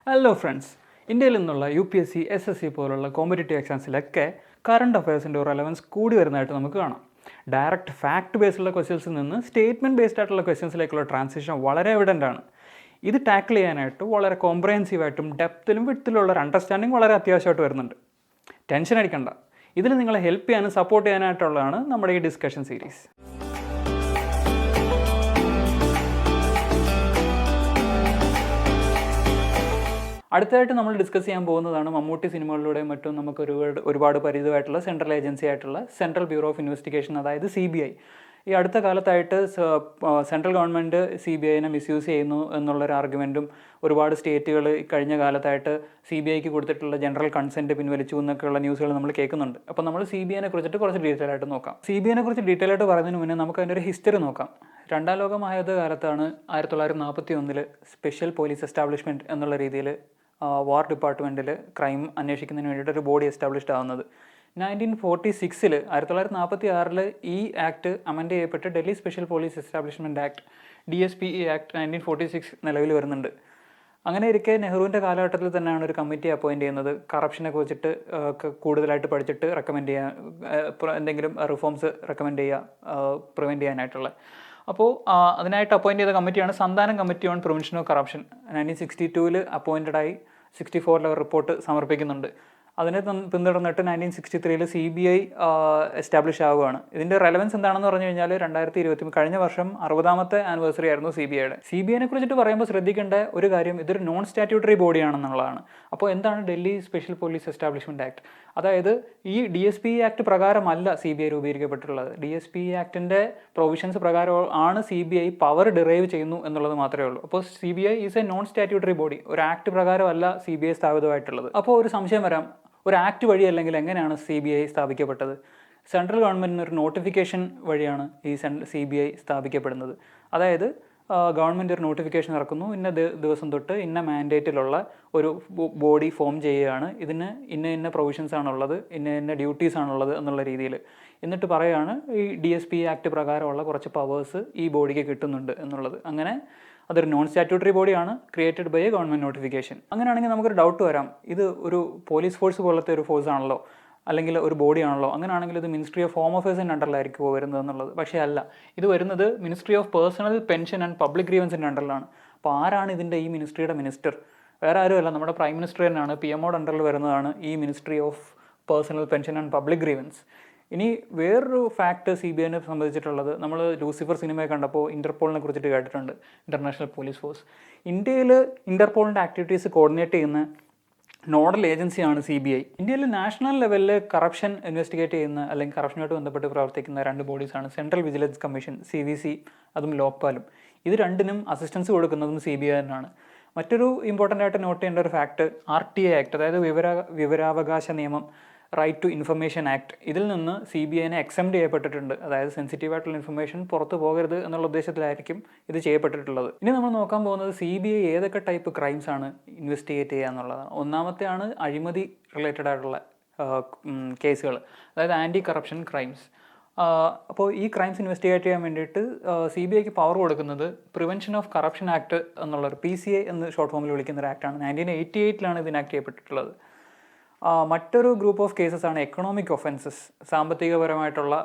Hello friends, ഇന്ത്യയിൽ നിന്നുള്ള UPSC, SSC പോലുള്ള കോമ്പറ്റേറ്റീവ് എക്സാംസിലൊക്കെ കറണ്ട് അഫയേഴ്സിൻ്റെ ഒരു റെലവൻസ് കൂടി വരുന്നതായിട്ട് നമുക്ക് കാണാം. ഡയറക്റ്റ് ഫാക്ട് ബേസ്ഡുള്ള ക്വസ്റ്റ്യൻസിൽ നിന്ന് സ്റ്റേറ്റ്മെൻറ്റ് ബേസ്ഡ് ആയിട്ടുള്ള ക്വസ്റ്റ്യൻസിലേക്കുള്ള ട്രാൻസിഷൻ വളരെ എവിഡൻ്റ് ആണ്. ഇത് ടാക്കിൾ ചെയ്യാനായിട്ട് വളരെ കോംപ്രഹെൻസീവായിട്ടും ഡെപ്തിലും വിഡ്ത്തിലുള്ള ഒരു അണ്ടർസ്റ്റാൻഡിങ് വളരെ അത്യാവശ്യമായിട്ട് വരുന്നുണ്ട്. ടെൻഷൻ അടിക്കണ്ട, ഇതിൽ നിങ്ങളെ ഹെൽപ്പ് ചെയ്യാനും സപ്പോർട്ട് ചെയ്യാനായിട്ടുള്ളതാണ് നമ്മുടെ ഈ ഡിസ്കഷൻ സീരീസ്. അടുത്തതായിട്ട് നമ്മൾ ഡിസ്കസ് ചെയ്യാൻ പോകുന്നതാണ് മമ്മൂട്ടി സിനിമകളിലൂടെയും മറ്റും നമുക്ക് ഒരുപാട് പരിചിതമായിട്ടുള്ള സെൻട്രൽ ഏജൻസി ആയിട്ടുള്ള സെൻട്രൽ ബ്യൂറോ ഓഫ് ഇൻവെസ്റ്റിഗേഷൻ, അതായത് CBI. ഈ അടുത്ത കാലത്തായിട്ട് സെൻട്രൽ ഗവൺമെൻറ് CBIനെ മിസ്യൂസ് ചെയ്യുന്നു എന്നുള്ളൊരു ആർഗ്യുമെൻറ്റും ഒരുപാട് സ്റ്റേറ്റുകൾ കഴിഞ്ഞ കാലത്തായിട്ട് CBIക്ക് കൊടുത്തിട്ടുള്ള ജനറൽ കൺസെൻറ്റ് പിൻവലിച്ചു എന്നൊക്കെയുള്ള ന്യൂസുകൾ നമ്മൾ കേൾക്കുന്നുണ്ട്. അപ്പോൾ നമ്മൾ CBIനെ കുറിച്ചിട്ട് കുറച്ച് ഡീറ്റെയിൽ ആയിട്ട് നോക്കാം. CBIനെ കുറിച്ച് ഡീറ്റെയിൽ ആയിട്ട് പറയുന്നതിന് മുന്നേ നമുക്ക് അതിൻ്റെ ഒരു ഹിസ്റ്ററി നോക്കാം. രണ്ടാം ലോക മഹായുദ്ധ കാലത്താണ് 1941 സ്പെഷ്യൽ പോലീസ് എസ്റ്റാബ്ലിഷ്മെൻറ്റ് എന്നുള്ള രീതിയിൽ വാർ ഡിപ്പാർട്ട്മെൻറ്റിൽ ക്രൈം അന്വേഷിക്കുന്നതിന് വേണ്ടിയിട്ട് ഒരു ബോഡി എസ്റ്റാബ്ലിഷ്ഡ് ആവുന്നത്. 1946 1946 ഈ ആക്ട് അമെൻഡ് ചെയ്യപ്പെട്ട് Delhi special police establishment act DSPE act 1946 നിലവിൽ വരുന്നുണ്ട്. അങ്ങനെ ഇരിക്കെ നെഹ്റുവിൻ്റെ കാലഘട്ടത്തിൽ തന്നെയാണ് ഒരു കമ്മിറ്റി അപ്പോയിൻറ്റ് ചെയ്യുന്നത്, കറപ്ഷനെ കുറിച്ചിട്ട് കൂടുതലായിട്ട് പഠിച്ചിട്ട് റെക്കമെൻഡ് ചെയ്യാൻ, എന്തെങ്കിലും റിഫോംസ് റെക്കമെൻഡ് ചെയ്യുക, പ്രിവെൻറ്റ് ചെയ്യാനായിട്ടുള്ള. അപ്പോൾ അതിനായിട്ട് അപ്പോയിൻറ്റ് ചെയ്ത കമ്മിറ്റിയാണ് Santhanam committee on prevention of corruption. 1962 അപ്പോയിൻറ്റഡായി 64 അവർ റിപ്പോർട്ട് സമർപ്പിക്കുന്നുണ്ട്. അതിനെ പിന്തുടർന്നിട്ട് 1963 CBI എസ്റ്റാബ്ലിഷ് ആവുകയാണ്. ഇതിൻ്റെ റെലവൻസ് എന്താണെന്ന് പറഞ്ഞു കഴിഞ്ഞാൽ 2020 കഴിഞ്ഞ വർഷം 60ാമത്തെ ആനിവേഴ്സറി ആയിരുന്നു CBIയുടെ. CBIനെ കുറിച്ചിട്ട് പറയുമ്പോൾ ശ്രദ്ധിക്കേണ്ട ഒരു കാര്യം, ഇതൊരു നോൺ സ്റ്റാറ്റ്യൂട്ടറി ബോഡിയാണെന്നുള്ളതാണ്. അപ്പോൾ എന്താണ് Delhi special police establishment act? അതായത് ഈ DSPE ആക്ട് പ്രകാരമല്ല CBI രൂപീകരിക്കപ്പെട്ടിട്ടുള്ളത്. DSPE ആക്ടിൻ്റെ പ്രൊവിഷൻസ് പ്രകാരം ആണ് CBI പവർ ഡിറൈവ് ചെയ്യുന്നു എന്നുള്ളത് മാത്രമേ ഉള്ളൂ. അപ്പോൾ CBI is A non statutory body, ഒരു ആക്ട് പ്രകാരമല്ല CBI സ്ഥാപിതമായിട്ടുള്ളത്. അപ്പോൾ ഒരു സംശയം വരാം, ഒരു ആക്ട് വഴി അല്ലെങ്കിൽ എങ്ങനെയാണ് CBI സ്ഥാപിക്കപ്പെട്ടത്? സെൻട്രൽ ഗവൺമെൻറ്റിന് ഒരു നോട്ടിഫിക്കേഷൻ വഴിയാണ് ഈ CBI സ്ഥാപിക്കപ്പെടുന്നത്. അതായത് ഗവൺമെൻറ് ഒരു നോട്ടിഫിക്കേഷൻ ഇറക്കുന്നു, ഇന്ന ദിവസം തൊട്ട് ഇന്ന മാൻഡേറ്റിലുള്ള ഒരു ബോഡി ഫോം ചെയ്യുകയാണ്, ഇതിന് ഇന്ന പ്രൊവിഷൻസ് ആണുള്ളത്, ഇന്ന ഡ്യൂട്ടീസ് ആണുള്ളത് എന്നുള്ള രീതിയിൽ. എന്നിട്ട് പറയുകയാണ് ഈ DSPE ആക്ട് പ്രകാരമുള്ള കുറച്ച് പവേഴ്സ് ഈ ബോഡിക്ക് കിട്ടുന്നുണ്ട് എന്നുള്ളത്. അങ്ങനെ അതൊരു നോൺ സ്റ്റാറ്റ്യൂട്ടറി ബോഡിയാണ്, created by a government notification. അങ്ങനെയാണെങ്കിൽ നമുക്കൊരു ഡൗട്ട് വരാം, ഇത് ഒരു പോലീസ് ഫോഴ്സ് പോലത്തെ ഒരു ഫോഴ്സ് ആണല്ലോ, അല്ലെങ്കിൽ ഒരു ബോഡിയാണല്ലോ, അങ്ങനെയാണെങ്കിൽ ഇത് മിനിസ്ട്രി ഓഫ് ഹോം അഫയേഴ്സിൻ്റെ അണ്ടറിലായിരിക്കുമോ വരുന്നത് എന്നുള്ളത്. പക്ഷേ അല്ല, ഇത് വരുന്നത് ministry of personnel pension and public ഗ്രീവൻസിൻ്റെ അണ്ടറിലാണ്. അപ്പോൾ ആരാണ് ഇതിൻ്റെ ഈ മിനിസ്ട്രിയുടെ മിനിസ്റ്റർ? വേറെ ആരുമല്ല, നമ്മുടെ പ്രൈം മിനിസ്റ്റർ തന്നെയാണ്. PMOയുടെ അണ്ടറിൽ വരുന്നതാണ് ഈ ministry of personnel pension and public grievance. ഇനി വേറൊരു ഫാക്ട് CBIനെ സംബന്ധിച്ചിട്ടുള്ളത്, നമ്മൾ ലൂസിഫർ സിനിമയെ കണ്ടപ്പോൾ ഇൻ്റർപോളിനെ കുറിച്ചിട്ട് കേട്ടിട്ടുണ്ട്, ഇൻ്റർനാഷണൽ പോലീസ് ഫോഴ്സ്. ഇന്ത്യയിൽ ഇൻ്റർപോളിൻ്റെ ആക്ടിവിറ്റീസ് കോർഡിനേറ്റ് ചെയ്യുന്ന നോഡൽ ഏജൻസിയാണ് CBI. ഇന്ത്യയിൽ നാഷണൽ ലെവലിൽ കറപ്ഷൻ ഇൻവെസ്റ്റിഗേറ്റ് ചെയ്യുന്ന അല്ലെങ്കിൽ കറപ്ഷനുമായിട്ട് ബന്ധപ്പെട്ട് പ്രവർത്തിക്കുന്ന രണ്ട് ബോഡീസാണ് സെൻട്രൽ വിജിലൻസ് കമ്മീഷൻ CVC, അതും ലോക്പാലും. ഇത് രണ്ടിനും അസിസ്റ്റൻസ് കൊടുക്കുന്നതും CBI തന്നെയാണ്. മറ്റൊരു ഇമ്പോർട്ടൻ്റ് ആയിട്ട് നോട്ട് ചെയ്യേണ്ട ഒരു ഫാക്ട് RTA ആക്ട്, അതായത് വിവരാവകാശ നിയമം, റൈറ്റ് ടു ഇൻഫർമേഷൻ ആക്ട്, ഇതിൽ നിന്ന് CBIനെ എക്സെംപ്റ്റ് ചെയ്യപ്പെട്ടിട്ടുണ്ട്. അതായത് സെൻസിറ്റീവായിട്ടുള്ള ഇൻഫർമേഷൻ പുറത്ത് പോകരുത് എന്നുള്ള ഉദ്ദേശത്തിലായിരിക്കും ഇത് ചെയ്യപ്പെട്ടിട്ടുള്ളത്. ഇനി നമ്മൾ നോക്കാൻ പോകുന്നത് CBI ഏതൊക്കെ ടൈപ്പ് ക്രൈംസ് ആണ് ഇൻവെസ്റ്റിഗേറ്റ് ചെയ്യുക എന്നുള്ളതാണ്. ഒന്നാമത്തെയാണ് അഴിമതി റിലേറ്റഡ് ആയിട്ടുള്ള കേസുകൾ, അതായത് ആൻറ്റി കറപ്ഷൻ ക്രൈംസ്. അപ്പോൾ ഈ ക്രൈംസ് ഇൻവെസ്റ്റിഗേറ്റ് ചെയ്യാൻ വേണ്ടിയിട്ട് CBIക്ക് പവർ കൊടുക്കുന്നത് പ്രിവെൻഷൻ ഓഫ് കറപ്ഷൻ ആക്ട് എന്നുള്ളൊരു PCI എന്ന് ഷോർട്ട് ഫോമിൽ വിളിക്കുന്ന ഒരു ആക്ടാണ്. 1988 ഇത് ഇനാക്ട് ചെയ്യപ്പെട്ടിട്ടുള്ളത്. മറ്റൊരു ഗ്രൂപ്പ് ഓഫ് കേസസ് ആണ് എക്കണോമിക് ഒഫൻസസ്, സാമ്പത്തികപരമായിട്ടുള്ള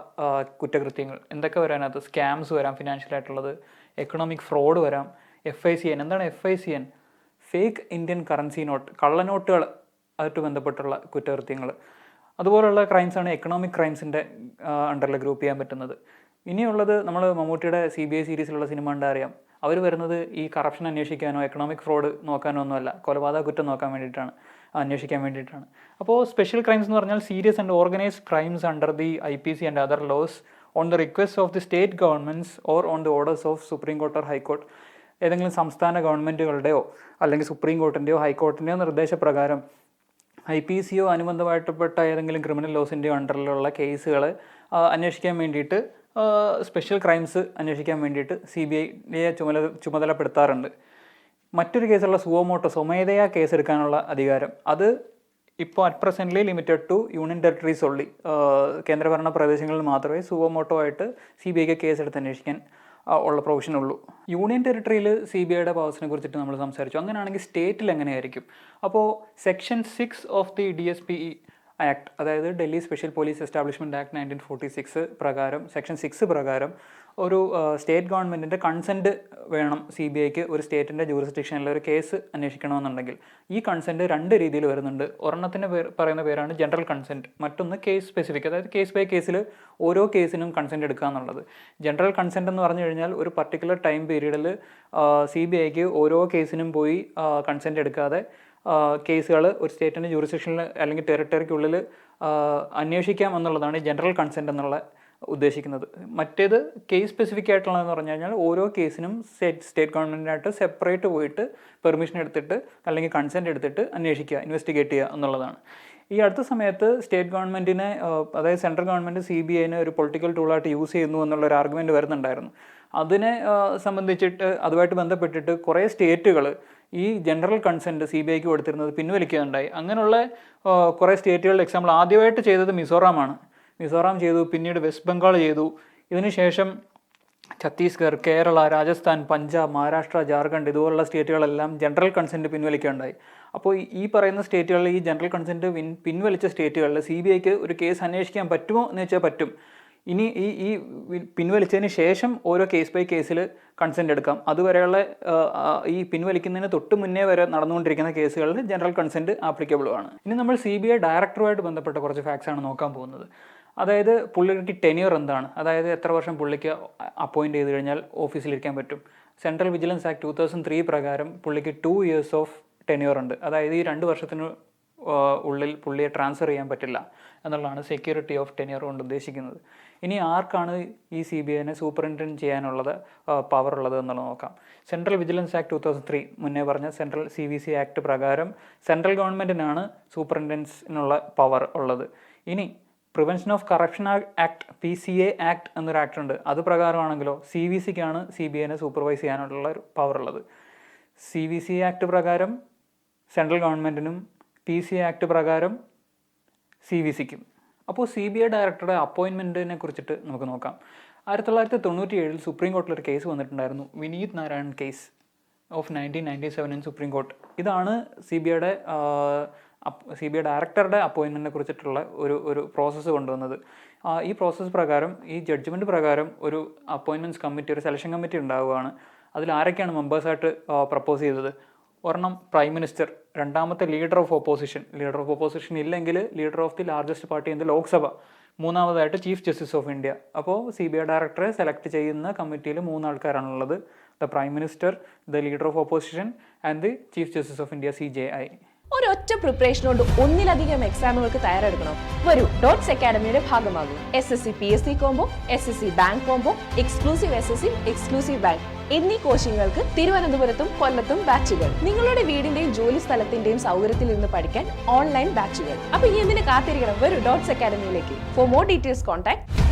കുറ്റകൃത്യങ്ങൾ. എന്തൊക്കെ വരാനകത്ത് സ്കാംസ് വരാം, ഫിനാൻഷ്യലായിട്ടുള്ളത്, എക്കണോമിക് ഫ്രോഡ് വരാം. FICN, എന്താണ് FICN? Fake Indian currency note, കള്ളനോട്ടുകൾ ആയിട്ട് ബന്ധപ്പെട്ടുള്ള കുറ്റകൃത്യങ്ങൾ. അതുപോലുള്ള ക്രൈംസാണ് എക്കണോമിക് ക്രൈംസിൻ്റെ അണ്ടറിൽ ഗ്രൂപ്പ് ചെയ്യാൻ പറ്റുന്നത്. ഇനിയുള്ളത് നമ്മൾ മമ്മൂട്ടിയുടെ CBI സീരീസിലുള്ള സിനിമ കണ്ടാൽ അറിയാം, അവർ വരുന്നത് ഈ കറപ്ഷൻ അന്വേഷിക്കാനോ എക്കണോമിക് ഫ്രോഡ് നോക്കാനോ ഒന്നുമല്ല, കൊലപാതക കുറ്റം നോക്കാൻ വേണ്ടിയിട്ടാണ്, അന്വേഷിക്കാൻ വേണ്ടിയിട്ടാണ്. അപ്പോൾ സ്പെഷ്യൽ ക്രൈംസ് എന്ന് പറഞ്ഞാൽ serious and organised crimes under the IPC and other laws on the request of the state governments or on the orders of supreme court or high court. ഏതെങ്കിലും സംസ്ഥാന ഗവൺമെൻറ്റുകളുടെയോ അല്ലെങ്കിൽ സുപ്രീം കോർട്ടിൻ്റെയോ ഹൈക്കോർട്ടിൻ്റെയോ നിർദ്ദേശപ്രകാരം IPCയോ അനുബന്ധമായിട്ടപ്പെട്ട ഏതെങ്കിലും ക്രിമിനൽ ലോസിൻ്റെയോ അണ്ടറിലുള്ള കേസുകൾ അന്വേഷിക്കാൻ വേണ്ടിയിട്ട്, സ്പെഷ്യൽ ക്രൈംസ് അന്വേഷിക്കാൻ വേണ്ടിയിട്ട് CBIയെ ചുമതലപ്പെടുത്താറുണ്ട്. മറ്റൊരു കേസുള്ള സുവോമോട്ടോ, സ്വമേധയാ കേസെടുക്കാനുള്ള അധികാരം, അത് ഇപ്പോൾ at presently limited to union territories ഉള്ളി, കേന്ദ്രഭരണ പ്രദേശങ്ങളിൽ മാത്രമേ സുവോമോട്ടോ ആയിട്ട് CBIക്ക് കേസെടുത്ത് അന്വേഷിക്കാൻ ഉള്ള പ്രൊവിഷനുള്ളൂ. യൂണിയൻ ടെറിട്ടറിയിൽ CBIയുടെ പവേഴ്സിനെ കുറിച്ചിട്ട് നമ്മൾ സംസാരിച്ചു. അങ്ങനെയാണെങ്കിൽ സ്റ്റേറ്റിൽ എങ്ങനെയായിരിക്കും? അപ്പോൾ section 6 of the DSPE act, അതായത് Delhi special police establishment act 1946 പ്രകാരം, സെക്ഷൻ 6 പ്രകാരം ഒരു സ്റ്റേറ്റ് ഗവൺമെൻറ്റിൻ്റെ കൺസെൻറ്റ് വേണം CBIക്ക് ഒരു സ്റ്റേറ്റിൻ്റെ ജൂറിസ്ഡിക്ഷനിൽ ഒരു കേസ് അന്വേഷിക്കണമെന്നുണ്ടെങ്കിൽ. ഈ കൺസെൻറ്റ് 2 രീതിയിൽ വരുന്നുണ്ട്. ഒരെണ്ണത്തിൻ്റെ പറയുന്ന പേരാണ് ജനറൽ കൺസെൻറ്റ്, മറ്റൊന്ന് കേസ് സ്പെസിഫിക്, അതായത് കേസ് ബൈ കേസിൽ ഓരോ കേസിനും കൺസെൻറ്റ് എടുക്കുക എന്നുള്ളത്. ജനറൽ കൺസെൻറ്റ് എന്ന് പറഞ്ഞു കഴിഞ്ഞാൽ ഒരു പർട്ടിക്കുലർ ടൈം പീരീഡിൽ CBIക്ക് ഓരോ കേസിനും പോയി കൺസെൻറ്റ് എടുക്കാതെ കേസുകൾ ഒരു സ്റ്റേറ്റിൻ്റെ ജൂറിസ്ഡിക്ഷനിൽ അല്ലെങ്കിൽ ടെറിട്ടറിക്കുള്ളിൽ അന്വേഷിക്കാം എന്നുള്ളതാണ് ജനറൽ കൺസെൻറ്റ് എന്നുള്ള ഉദ്ദേശിക്കുന്നത്. മറ്റേത് കേസ് സ്പെസിഫിക് ആയിട്ടുള്ളതെന്ന് പറഞ്ഞു കഴിഞ്ഞാൽ ഓരോ കേസിനും സ്റ്റേറ്റ് ഗവൺമെൻറ്റിനായിട്ട് സെപ്പറേറ്റ് പോയിട്ട് പെർമിഷൻ എടുത്തിട്ട് അല്ലെങ്കിൽ കൺസെൻറ്റ് എടുത്തിട്ട് അന്വേഷിക്കുക, ഇൻവെസ്റ്റിഗേറ്റ് ചെയ്യുക എന്നുള്ളതാണ്. ഈ അടുത്ത സമയത്ത് സ്റ്റേറ്റ് ഗവൺമെൻറ്റിനെ, അതായത് സെൻട്രൽ ഗവൺമെൻറ് CBIനെ ഒരു പൊളിറ്റിക്കൽ ടൂളായിട്ട് യൂസ് ചെയ്യുന്നു എന്നുള്ളൊരു ആർഗ്യുമെൻറ്റ് വരുന്നുണ്ടായിരുന്നു. അതിനെ സംബന്ധിച്ചിട്ട് അതുമായിട്ട് ബന്ധപ്പെട്ടിട്ട് കുറേ സ്റ്റേറ്റുകൾ ഈ ജനറൽ കൺസെൻറ്റ് CBIക്ക് കൊടുത്തിരുന്നത് പിൻവലിക്കുകയുണ്ടായി. അങ്ങനെയുള്ള കുറേ സ്റ്റേറ്റുകളുടെ എക്സാമ്പിൾ ആദ്യമായിട്ട് ചെയ്തത് മിസോറാമാണ്. മിസോറാം ചെയ്തു, പിന്നീട് വെസ്റ്റ് ബംഗാൾ ചെയ്തു, ഇതിനുശേഷം ഛത്തീസ്ഗഡ്, കേരള, രാജസ്ഥാൻ, പഞ്ചാബ്, മഹാരാഷ്ട്ര, ജാർഖണ്ഡ് ഇതുപോലുള്ള സ്റ്റേറ്റുകളെല്ലാം ജനറൽ കൺസെൻറ്റ് പിൻവലിക്കുകയുണ്ടായി. അപ്പോൾ ഈ പറയുന്ന സ്റ്റേറ്റുകളിൽ ഈ ജനറൽ കൺസെൻറ്റ് പിൻവലിച്ച സ്റ്റേറ്റുകളിൽ CBIക്ക് ഒരു കേസ് അന്വേഷിക്കാൻ പറ്റുമോ എന്ന് വെച്ചാൽ പറ്റും. ഇനി ഈ പിൻവലിച്ചതിന് ശേഷം ഓരോ കേസ് ബൈ കേസിൽ കൺസെൻറ്റ് എടുക്കാം. അതുവരെയുള്ള ഈ പിൻവലിക്കുന്നതിന് തൊട്ട് മുന്നേ വരെ നടന്നുകൊണ്ടിരിക്കുന്ന കേസുകളിൽ ജനറൽ കൺസെൻറ്റ് ആപ്ലിക്കബിളുമാണ്. ഇനി നമ്മൾ CBI ഡയറക്ടറുമായിട്ട് ബന്ധപ്പെട്ട കുറച്ച് ഫാക്ട്സാണ് നോക്കാൻ പോകുന്നത്. അതായത് പുള്ളിക്ക് ടെന്യൂർ എന്താണ്, അതായത് എത്ര വർഷം പുള്ളിക്ക് അപ്പോയിൻറ്റ് ചെയ്ത് കഴിഞ്ഞാൽ ഓഫീസിലിരിക്കാൻ പറ്റും. സെൻട്രൽ വിജിലൻസ് ആക്ട് 2003 പ്രകാരം പുള്ളിക്ക് 2 years ഓഫ് ടെന്യൂർ ഉണ്ട്. അതായത് ഈ 2 വർഷത്തിന് ഉള്ളിൽ പുള്ളിയെ ട്രാൻസ്ഫർ ചെയ്യാൻ പറ്റില്ല എന്നുള്ളതാണ് സെക്യൂരിറ്റി ഓഫ് ടെന്യൂർ കൊണ്ട് ഉദ്ദേശിക്കുന്നത്. ഇനി ആർക്കാണ് ഈ CBIനെ സൂപ്പറിൻറ്റൻഡ് ചെയ്യാനുള്ളത് പവർ ഉള്ളത് എന്നുള്ളത് നോക്കാം. സെൻട്രൽ വിജിലൻസ് ആക്ട് 2003 മുന്നേ പറഞ്ഞ സെൻട്രൽ CVC ആക്ട് പ്രകാരം സെൻട്രൽ ഗവൺമെൻറ്റിനാണ് സൂപ്പറിൻറ്റൻഡൻസിനുള്ള പവർ ഉള്ളത്. ഇനി prevention of corruption act PCA act എന്നൊരു ആക്ട് ഉണ്ട്. അത് പ്രകാരമാണെങ്കിലോ CVCക്കാണ് CBIനെ സൂപ്പർവൈസ് ചെയ്യാനുള്ള ഒരു പവർ ഉള്ളത്. CVC ആക്ട് പ്രകാരം സെൻട്രൽ ഗവൺമെൻറ്റിനും PCA ആക്ട് പ്രകാരം CVCക്കും. അപ്പോൾ CBI ഡയറക്ടറുടെ അപ്പോയിൻമെൻറ്റിനെ കുറിച്ചിട്ട് നമുക്ക് നോക്കാം. 1997 സുപ്രീം കോർട്ടിലൊരു കേസ് വന്നിട്ടുണ്ടായിരുന്നു, Vineeth Narayan case of 1997 in supreme court. ഇതാണ് CBI ഡയറക്ടറുടെ അപ്പോയിൻമെൻറ്റിനെ കുറിച്ചിട്ടുള്ള ഒരു പ്രോസസ്സ് കൊണ്ടുവന്നത്. ഈ പ്രോസസ്സ് പ്രകാരം, ഈ ജഡ്ജ്മെൻറ്റ് പ്രകാരം ഒരു അപ്പോയിൻമെൻറ്റ്സ് കമ്മിറ്റി, ഒരു സെലക്ഷൻ കമ്മിറ്റി ഉണ്ടാവുകയാണ്. അതിൽ ആരൊക്കെയാണ് മെമ്പേഴ്സായിട്ട് പ്രപ്പോസ് ചെയ്തത്? ഒരെണ്ണം പ്രൈം മിനിസ്റ്റർ, രണ്ടാമത്തെ ലീഡർ ഓഫ് ഓപ്പോസിഷൻ ഇല്ലെങ്കിൽ leader of the largest party in the Lok Sabha, മൂന്നാമതായിട്ട് ചീഫ് ജസ്റ്റിസ് ഓഫ് ഇന്ത്യ. അപ്പോൾ CBI ഡയറക്ടറെ സെലക്ട് ചെയ്യുന്ന കമ്മിറ്റിയിൽ 3 ആൾക്കാരാണുള്ളത്: the prime minister, the leader of opposition and the chief justice of India CJI. ഒരൊറ്റ preparation കൊണ്ട് ഒന്നിലധികം എക്സാമുകൾക്ക് തയ്യാറെടുക്കണം. വരൂ, ഡോട്ട്സ് അക്കാഡമിയുടെ ഭാഗമാകും. SSC PSC combo, SSC bank combo, exclusive SSC, exclusive bank എന്നീ കോച്ചിങ്ങുകൾക്ക് തിരുവനന്തപുരത്തും കൊല്ലത്തും ബാച്ചുകൾ. നിങ്ങളുടെ വീടിന്റെയും ജോലി സ്ഥലത്തിന്റെയും സൗകര്യത്തിൽ നിന്ന് പഠിക്കാൻ ഓൺലൈൻ ബാച്ചുകൾ. അപ്പൊ ഈ എന്തിനു കാത്തിരിക്കണം? വരൂ ഡോട്ട്സ് അക്കാഡമിയിലേക്ക്. For more details contact